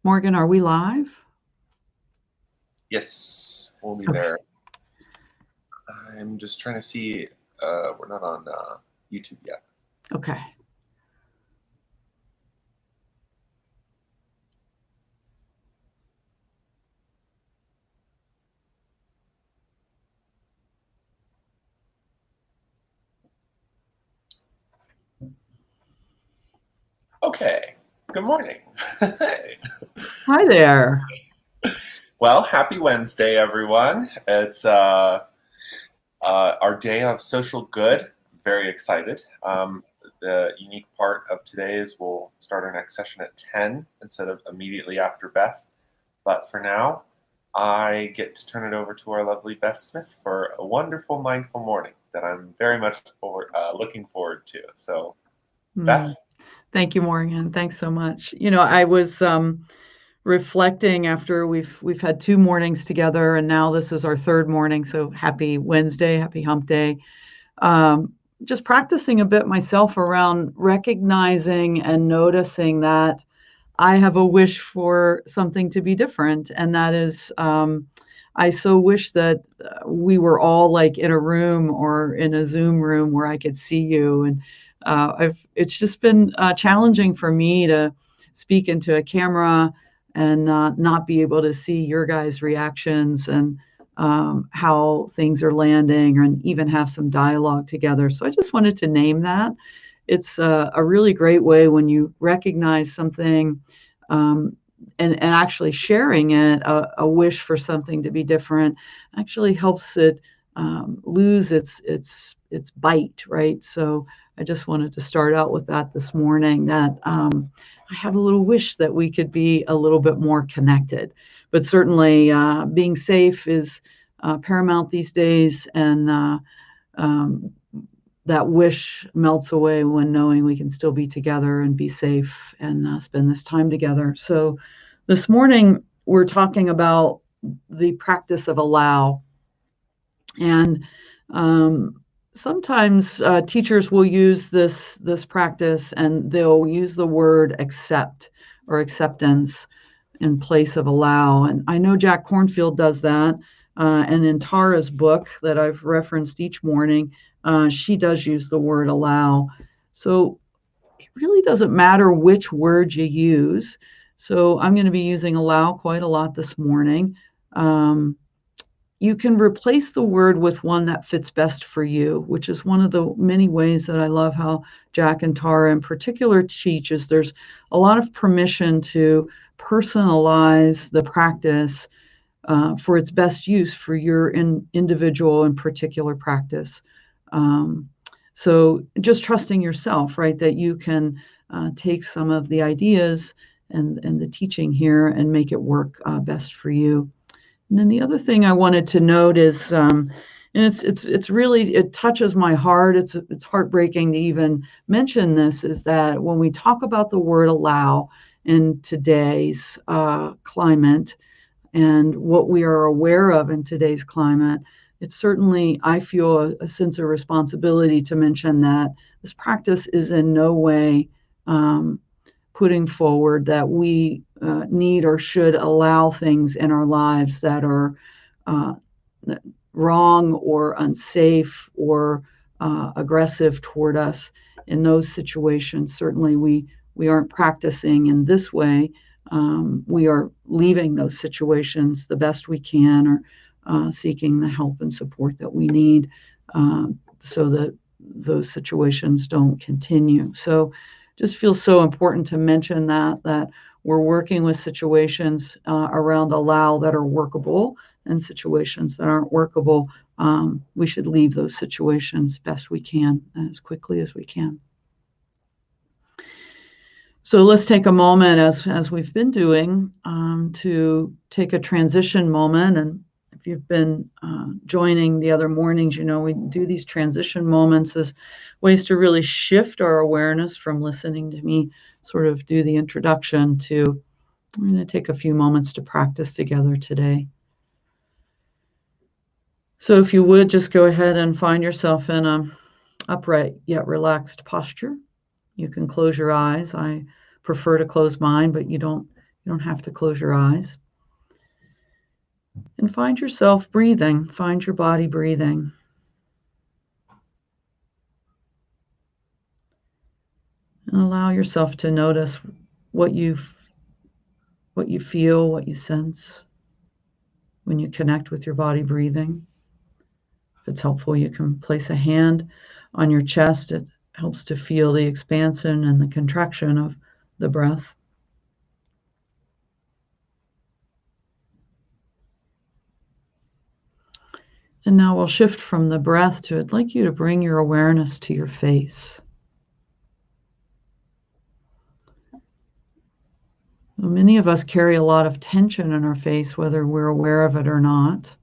Morgan, are we live? Yes, we'll be Okay. there. I'm just trying to see. We're not on YouTube yet. Okay. Okay. Good morning. Hey. Hi there. Well, happy Wednesday, everyone. It's our day of social good. Very excited. The unique part of today is we'll start our next session at 10 instead of immediately after Beth. But for now, I get to turn it over to our lovely Beth Smith for a wonderful mindful morning that I'm very much looking forward to. So, Beth. Thank you, Morgan. Thanks so much. I was reflecting after we've had 2 mornings together, and now this is our third morning. So happy Wednesday, happy Hump Day. Just practicing a bit myself around recognizing and noticing that I have a wish for something to be different, and that is, I so wish that we were all like in a room or in a Zoom room where I could see you. And it's just been challenging for me to speak into a camera and not be able to see your guys' reactions and how things are landing, or even have some dialogue together. So I just wanted to name that. It's a really great way when you recognize something, um, and actually sharing it, a wish for something to be different, actually helps it lose its bite, right? So I just wanted to start out with that this morning, that I have a little wish that we could be a little bit more connected. But certainly being safe is paramount these days, and um, that wish melts away when knowing we can still be together and be safe and spend this time together. So this morning we're talking about the practice of allow. And sometimes teachers will use this practice, and they'll use the word accept or acceptance in place of allow. And I know Jack Cornfield does that. And in Tara's book that I've referenced each morning, she does use the word allow. So it really doesn't matter which word you use. So I'm going to be using allow quite a lot this morning. Um, you can replace the word with one that fits best for you, which is one of the many ways that I love how Jack and Tara in particular teaches. There's a lot of permission to personalize the practice for its best use for your individual and particular practice. Um, so just trusting yourself, right, that you can take some of the ideas and the teaching here and make it work best for you. And then the other thing I wanted to note is, and it's really, it touches my heart. It's heartbreaking to even mention this. Is that when we talk about the word allow in today's climate, and what we are aware of in today's climate, it's certainly, I feel a sense of responsibility to mention that this practice is in no way putting forward that we need or should allow things in our lives that are uh, wrong or unsafe or aggressive toward us. In those situations, certainly we aren't practicing in this way. We are leaving those situations the best we can, or seeking the help and support that we need, so that those situations don't continue. So just feels so important to mention that we're working with situations around allow that are workable, and situations that aren't workable, we should leave those situations best we can and as quickly as we can. So let's take a moment, as we've been doing, to take a transition moment. And if you've been joining the other mornings, we do these transition moments as ways to really shift our awareness from listening to me sort of do the introduction to, I'm going to take a few moments to practice together today. So if you would just go ahead and find yourself in a upright yet relaxed posture. You can close your eyes. I prefer to close mine, but you don't You don't have to close your eyes. And find yourself breathing. Find your body breathing. And allow yourself to notice what you feel, what you sense when you connect with your body breathing. If it's helpful, you can place a hand on your chest. It helps to feel the expansion and the contraction of the breath. And now we'll shift from the breath to, I'd like you to bring your awareness to your face. Many of us carry a lot of tension in our face, whether we're aware of it or not.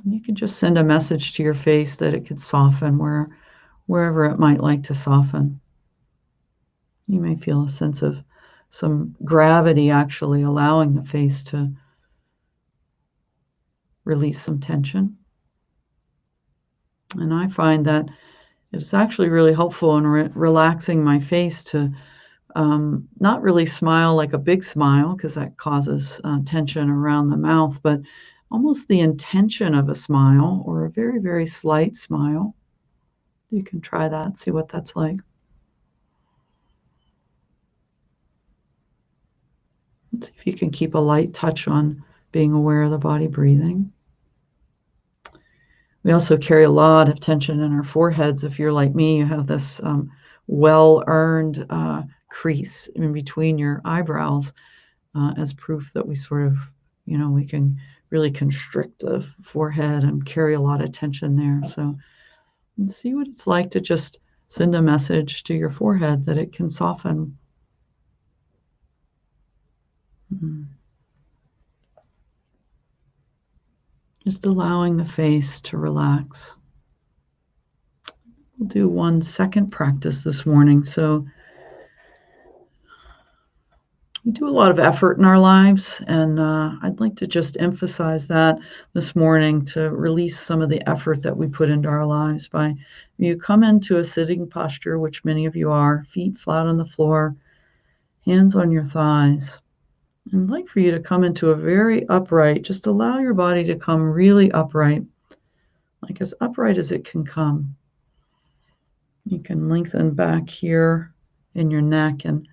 You can just send a message to your face that it could soften wherever it might like to soften. You may feel a sense of some gravity actually allowing the face to release some tension. And I find that it's actually really helpful in relaxing my face to not really smile like a big smile, because that causes tension around the mouth, but almost the intention of a smile or a very, very slight smile. You can try that, see what that's like. Let's see if you can keep a light touch on being aware of the body breathing. We also carry a lot of tension in our foreheads. If you're like me, you have this well-earned crease in between your eyebrows as proof that we sort of, we can really constrict the forehead and carry a lot of tension there. So let's see what it's like to just send a message to your forehead that it can soften. Just allowing the face to relax. We'll do one second practice this morning. So we do a lot of effort in our lives, and I'd like to just emphasize that this morning to release some of the effort that we put into our lives by you come into a sitting posture, which many of you are, feet flat on the floor, hands on your thighs. And I'd like for you to come into a very upright, just allow your body to come really upright, like as upright as it can come. You can lengthen back here in your neck, and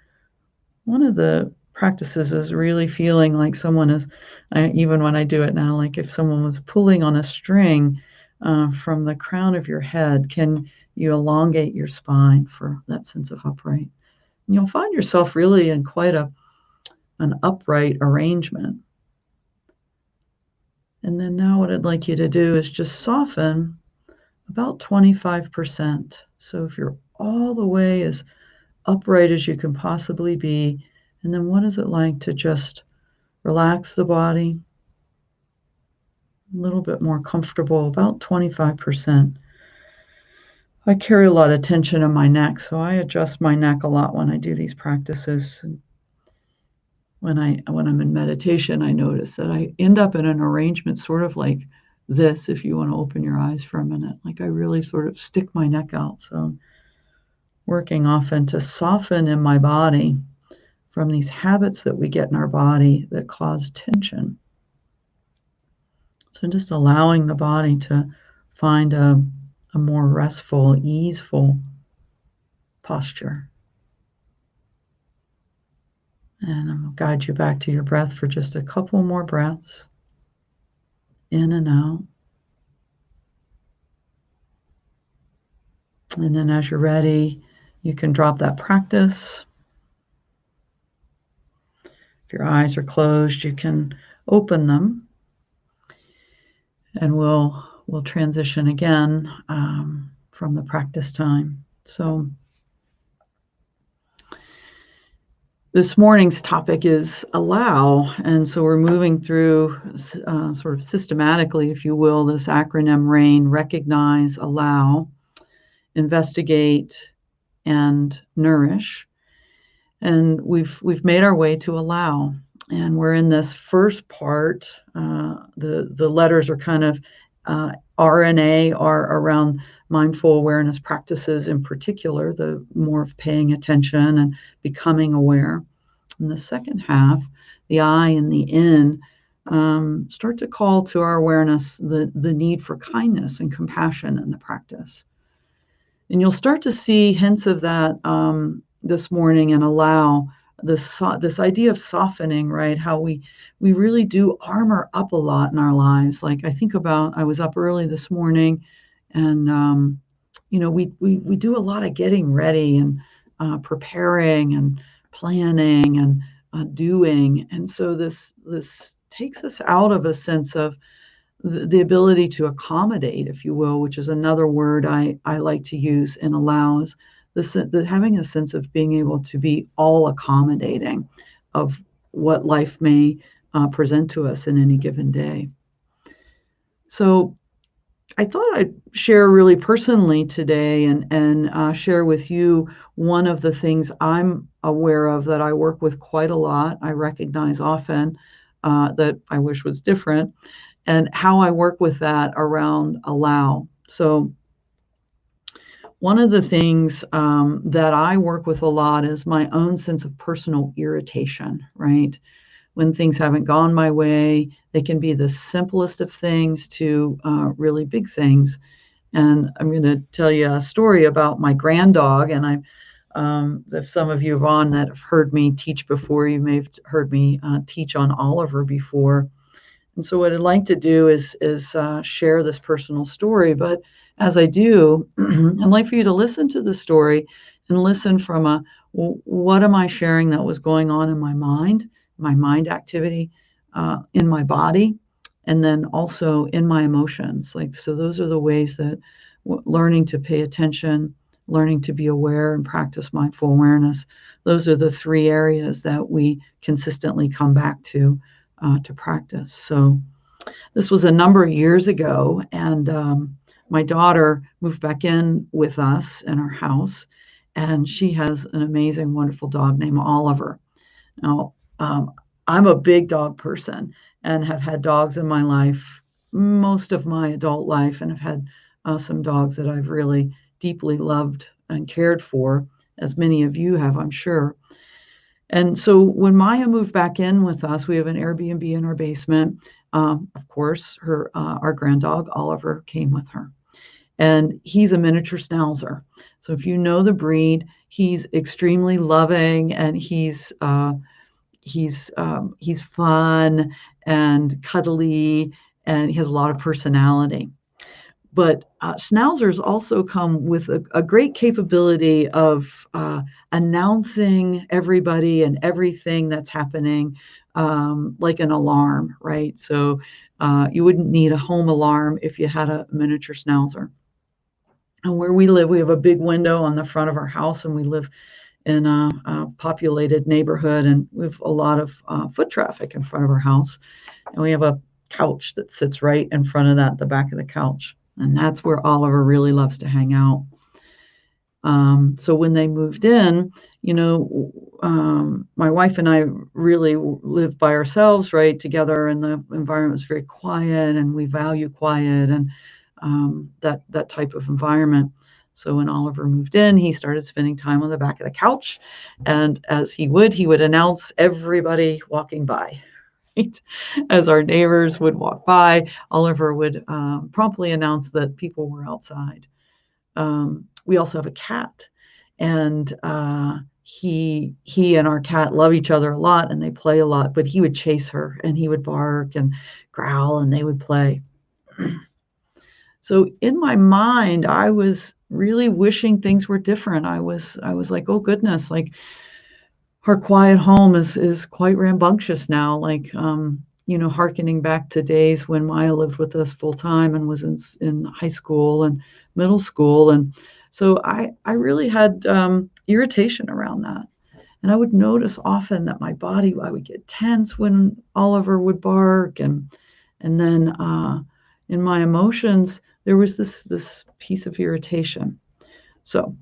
one of the practices is really feeling like someone is, even when I do it now, like if someone was pulling on a string from the crown of your head, can you elongate your spine for that sense of upright? And you'll find yourself really in quite an upright arrangement. And then now what I'd like you to do is just soften about 25%. So if you're all the way as upright as you can possibly be, and then what is it like to just relax the body a little bit more comfortable, about 25%. I carry a lot of tension in my neck, so I adjust my neck a lot when I do these practices. When I'm in meditation, I notice that I end up in an arrangement sort of like this, if you want to open your eyes for a minute. Like I really sort of stick my neck out. So I'm working often to soften in my body from these habits that we get in our body that cause tension. So just allowing the body to find a more restful, easeful posture. And I'm going to guide you back to your breath for just a couple more breaths, in and out. And then as you're ready, you can drop that practice. If your eyes are closed, you can open them. And we'll transition again from the practice time. So this morning's topic is allow, and so we're moving through sort of systematically, if you will, this acronym RAIN: recognize, allow, investigate, and nourish. And we've made our way to allow, and we're in this first part. The letters are kind of R&A are around mindful awareness practices in particular, the more of paying attention and becoming aware. In the second half, the I and the N start to call to our awareness the need for kindness and compassion in the practice. And you'll start to see hints of that this morning, and allow this idea of softening, right? How we really do armor up a lot in our lives. Like I think about, I was up early this morning, and we do a lot of getting ready and preparing and planning and doing, and so this takes us out of a sense of the ability to accommodate, if you will, which is another word I like to use and allows having a sense of being able to be all accommodating of what life may present to us in any given day. So I thought I'd share really personally today and share with you one of the things I'm aware of that I work with quite a lot. I recognize often that I wish was different, and how I work with that around allow. So one of the things that I work with a lot is my own sense of personal irritation, right? When things haven't gone my way, they can be the simplest of things to really big things. And I'm going to tell you a story about my grand dog. And if some of you have on that have heard me teach before, you may have heard me teach on Oliver before. And so what I'd like to do is share this personal story. But as I do, I'd like for you to listen to the story and listen from what am I sharing that was going on in my mind activity, in my body, and then also in my emotions. Like, so those are the ways that learning to pay attention, learning to be aware and practice mindful awareness, those are the three areas that we consistently come back to practice. So this was a number of years ago, and my daughter moved back in with us in our house, and she has an amazing, wonderful dog named Oliver. Now, I'm a big dog person and have had dogs in my life most of my adult life, and have had some dogs that I've really deeply loved and cared for, as many of you have, I'm sure. And so when Maya moved back in with us, we have an Airbnb in our basement. Of course, our grand dog, Oliver, came with her. And he's a miniature schnauzer. So if you know the breed, he's extremely loving, and he's fun and cuddly, and he has a lot of personality. But schnauzers also come with a great capability of announcing everybody and everything that's happening, like an alarm, right? So you wouldn't need a home alarm if you had a miniature schnauzer. And where we live, we have a big window on the front of our house, and we live in a populated neighborhood, and we have a lot of foot traffic in front of our house. And we have a couch that sits right in front of that, the back of the couch. And that's where Oliver really loves to hang out. So when they moved in, my wife and I really lived by ourselves, right, together, and the environment was very quiet, and we value quiet and that type of environment. So when Oliver moved in, he started spending time on the back of the couch, and as he would announce everybody walking by. Right? As our neighbors would walk by, Oliver would promptly announce that people were outside. We also have a cat, and he and our cat love each other a lot, and they play a lot. But he would chase her, and he would bark and growl, and they would play. So in my mind, I was really wishing things were different. I was like, oh goodness, like our quiet home is quite rambunctious now. Like hearkening back to days when Maya lived with us full time and was in high school and middle school, and so I really had irritation around that. And I would notice often that my body, I would get tense when Oliver would bark, and then in my emotions there was this piece of irritation. So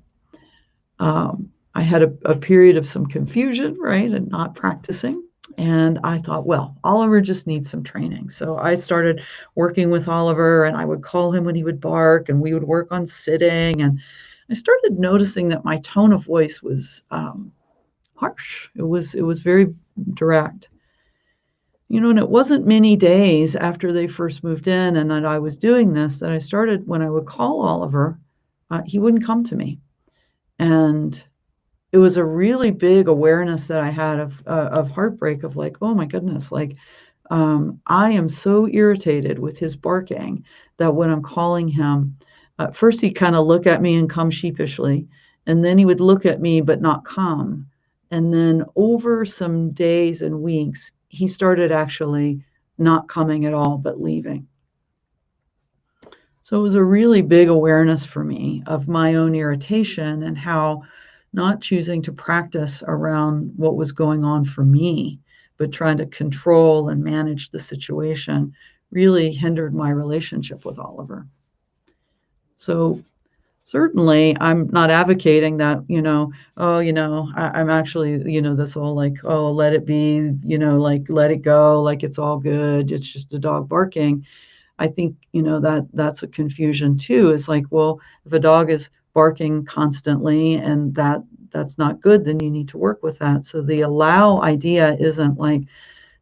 I had a period of some confusion, right, and not practicing. And I thought, well, Oliver just needs some training. So I started working with Oliver, and I would call him when he would bark, and we would work on sitting. And I started noticing that my tone of voice was harsh. It was very direct. And it wasn't many days after they first moved in and that I was doing this that I started, when I would call Oliver, he wouldn't come to me. And it was a really big awareness that I had of heartbreak, of like, oh my goodness, like, I am so irritated with his barking that when I'm calling him, first he'd kind of look at me and come sheepishly, and then he would look at me but not come. And then over some days and weeks, he started actually not coming at all, but leaving. So it was a really big awareness for me of my own irritation and how not choosing to practice around what was going on for me, but trying to control and manage the situation really hindered my relationship with Oliver. So certainly I'm not advocating that, oh, I'm actually, this whole like, oh, let it be, like let it go, like it's all good. It's just a dog barking. I think, that's a confusion too. Is like, well, if a dog is barking constantly and that's not good, then you need to work with that. So the allow idea isn't like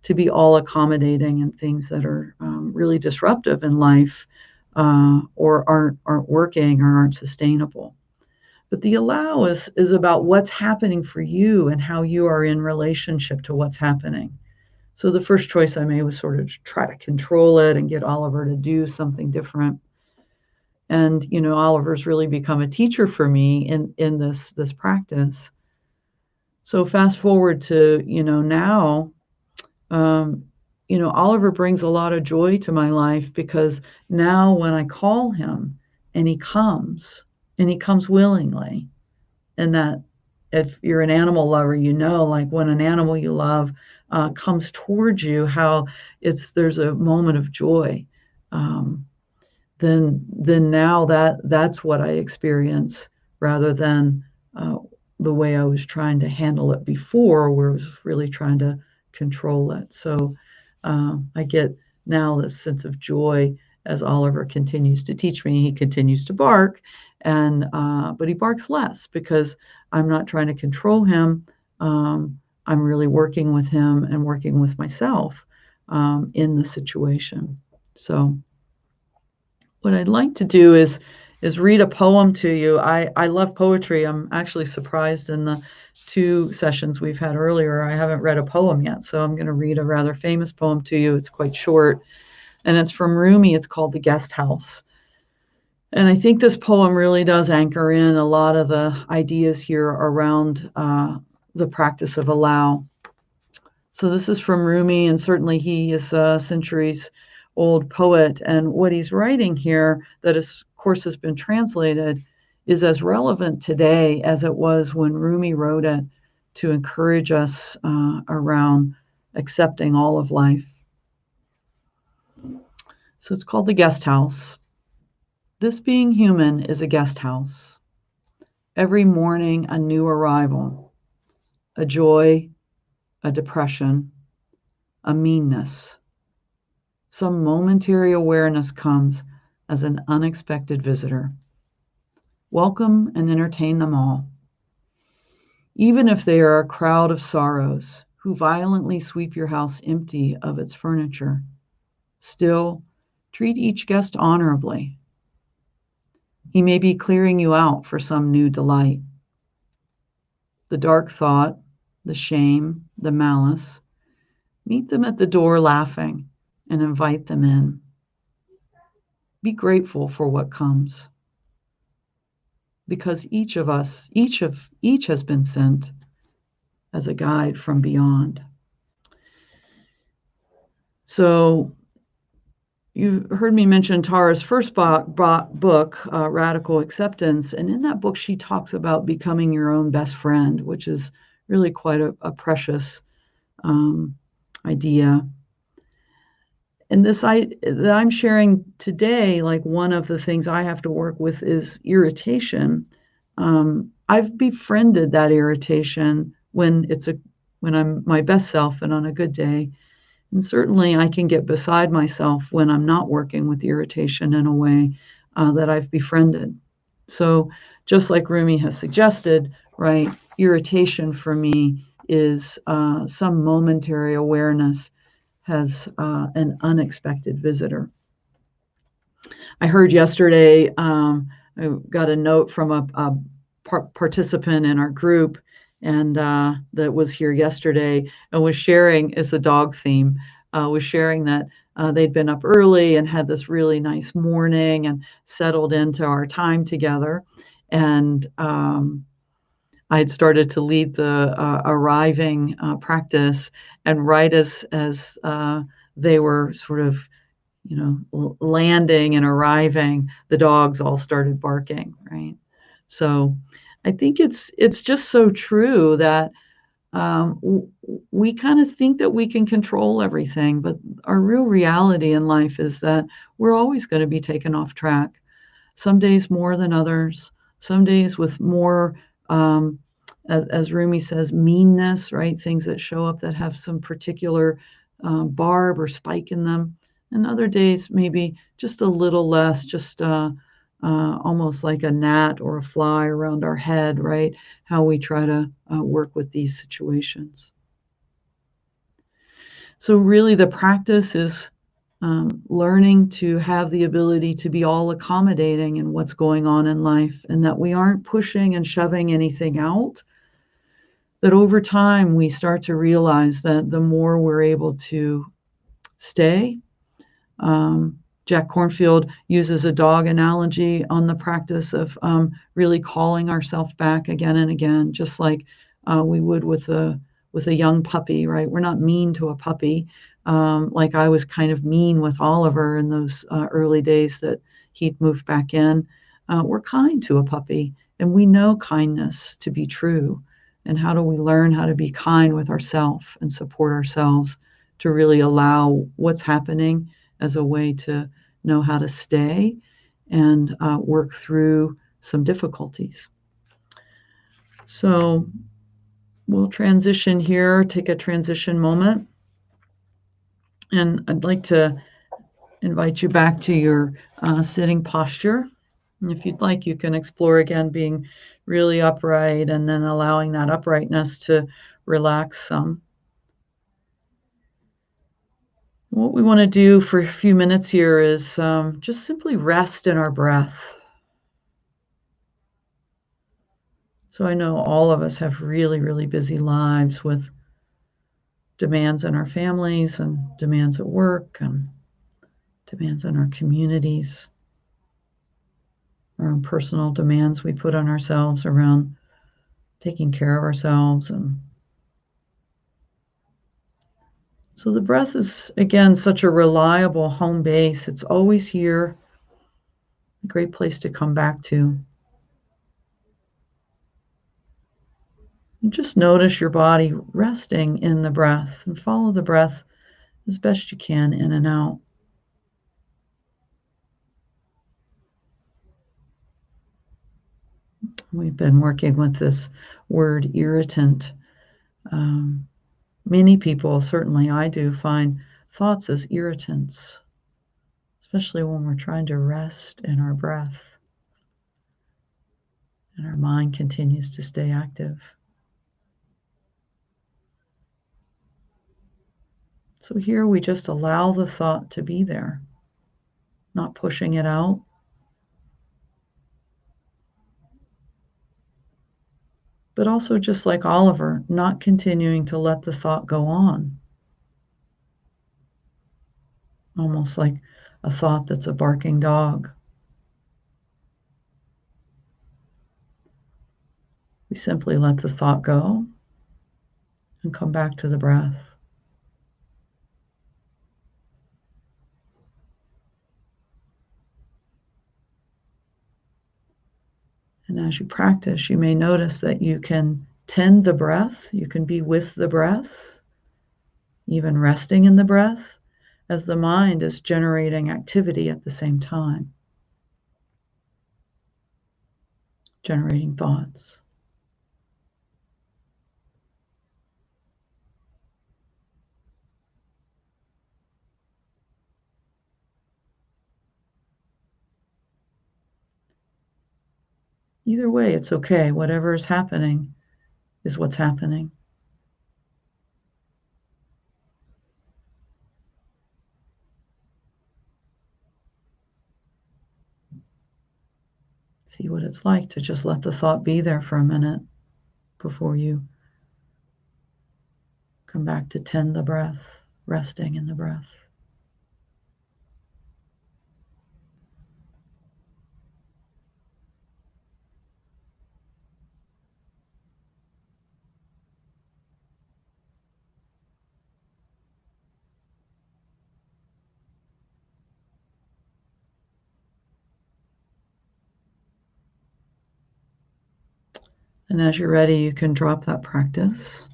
to be all accommodating and things that are really disruptive in life, or aren't working or aren't sustainable. But the allow is about what's happening for you and how you are in relationship to what's happening. So the first choice I made was sort of try to control it and get Oliver to do something different. And Oliver's really become a teacher for me in this practice. So fast forward to now, um, Oliver brings a lot of joy to my life, because now when I call him and he comes willingly, and that, if you're an animal lover, like when an animal you love comes towards you, how there's a moment of joy. Um, then now that's what I experience, rather than uh, the way I was trying to handle it before, where I was really trying to control it. So I get now this sense of joy as Oliver continues to teach me. He continues to bark, and but he barks less because I'm not trying to control him. I'm really working with him and working with myself in the situation. So what I'd like to do is read a poem to you. I love poetry. I'm actually surprised, in the 2 sessions we've had earlier, I haven't read a poem yet. So I'm going to read a rather famous poem to you. It's quite short, and it's from Rumi. It's called The Guest House. And I think this poem really does anchor in a lot of the ideas here around the practice of allow. So this is from Rumi, and certainly he is a centuries old poet. And what he's writing here, that of course has been translated, is as relevant today as it was when Rumi wrote it, to encourage us around accepting all of life. So it's called The Guest House. This being human is a guest house. Every morning a new arrival, a joy, a depression, a meanness. Some momentary awareness comes as an unexpected visitor. Welcome and entertain them all. Even if they are a crowd of sorrows who violently sweep your house empty of its furniture, still treat each guest honorably. He may be clearing you out for some new delight. The dark thought, the shame, the malice, meet them at the door laughing and invite them in. Be grateful for what comes, because each has been sent as a guide from beyond. So you heard me mention Tara's first book, Radical Acceptance, and in that book she talks about becoming your own best friend, which is really quite a precious idea. And this that I'm sharing today, like one of the things I have to work with is irritation. I've befriended that irritation when it's when I'm my best self and on a good day. And certainly I can get beside myself when I'm not working with irritation in a way that I've befriended. So, just like Rumi has suggested, right, irritation for me is some momentary awareness has an unexpected visitor. I heard yesterday, I got a note from a participant in our group and that was here yesterday and was sharing, is a dog theme, was sharing that they'd been up early and had this really nice morning and settled into our time together. And I had started to lead the arriving practice, and right as they were sort of, landing and arriving, the dogs all started barking, right? So I think it's just so true that we kind of think that we can control everything, but our real reality in life is that we're always going to be taken off track. Some days more than others, some days with more, as Rumi says, meanness, right? Things that show up that have some particular barb or spike in them. And other days, maybe just a little less, just almost like a gnat or a fly around our head, right? How we try to work with these situations. So, really, the practice is learning to have the ability to be all accommodating in what's going on in life, and that we aren't pushing and shoving anything out. That over time, we start to realize that the more we're able to stay. Jack Cornfield uses a dog analogy on the practice of really calling ourselves back again and again, just like we would with a young puppy, right? We're not mean to a puppy, like I was kind of mean with Oliver in those early days that he'd moved back in. We're kind to a puppy, and we know kindness to be true. And how do we learn how to be kind with ourselves and support ourselves to really allow what's happening as a way to know how to stay and work through some difficulties. So we'll transition here, take a transition moment. And I'd like to invite you back to your sitting posture. And if you'd like, you can explore again being really upright and then allowing that uprightness to relax some. What we want to do for a few minutes here is just simply rest in our breath. So I know all of us have really, really busy lives with demands in our families and demands at work and demands in our communities, our own personal demands we put on ourselves around taking care of ourselves. And so the breath is, again, such a reliable home base. It's always here, a great place to come back to. And just notice your body resting in the breath and follow the breath as best you can in and out. We've been working with this word irritant. Many people, certainly I do, find thoughts as irritants, especially when we're trying to rest in our breath and our mind continues to stay active. So here we just allow the thought to be there, not pushing it out. But also, just like Oliver, not continuing to let the thought go on. Almost like a thought that's a barking dog. We simply let the thought go and come back to the breath. And as you practice, you may notice that you can tend the breath, you can be with the breath, even resting in the breath, as the mind is generating activity at the same time, generating thoughts. Either way, it's okay. Whatever is happening is what's happening. See what it's like to just let the thought be there for a minute before you come back to tend the breath, resting in the breath. And as you're ready, you can drop that practice.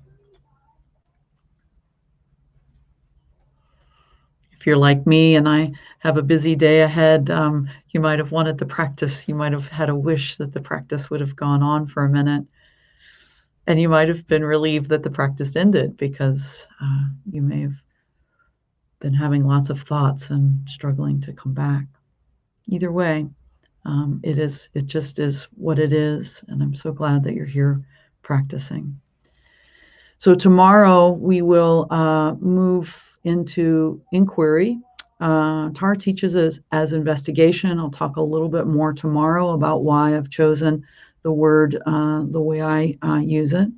If you're like me and I have a busy day ahead, you might have wanted the practice. You might have had a wish that the practice would have gone on for a minute. And you might have been relieved that the practice ended because you may have been having lots of thoughts and struggling to come back. Either way, it just is what it is. And I'm so glad that you're here practicing. So tomorrow we will move into inquiry. Tara teaches us as investigation. I'll talk a little bit more tomorrow about why I've chosen the word the way I use it.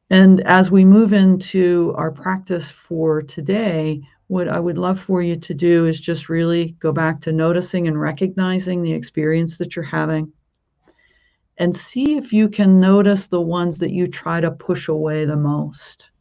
And as we move into our practice for today, what I would love for you to do is just really go back to noticing and recognizing the experience that you're having and see if you can notice the ones that you try to push away the most.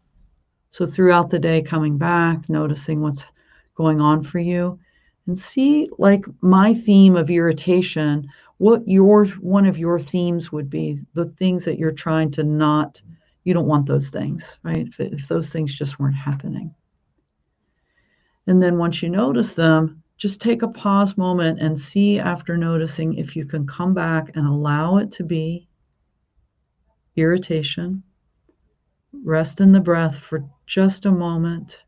So throughout the day, coming back, noticing what's going on for you, and see, like my theme of irritation, what one of your themes would be, the things that you're trying to not, you don't want those things, right? If those things just weren't happening. And then once you notice them, just take a pause moment and see after noticing if you can come back and allow it to be irritation. Rest in the breath for just a moment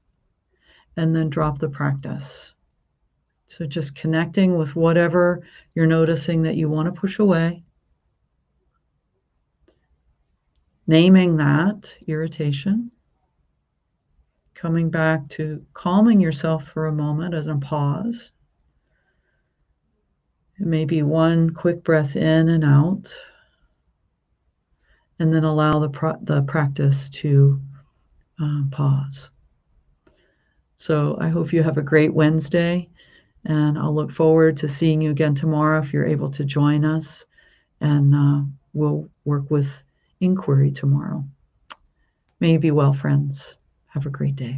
and then drop the practice. So just connecting with whatever you're noticing that you want to push away, naming that irritation, coming back to calming yourself for a moment as a pause. Maybe one quick breath in and out, and then allow the practice to pause. So I hope you have a great Wednesday, and I'll look forward to seeing you again tomorrow if you're able to join us, and we'll work with inquiry tomorrow. May you be well, friends. Have a great day.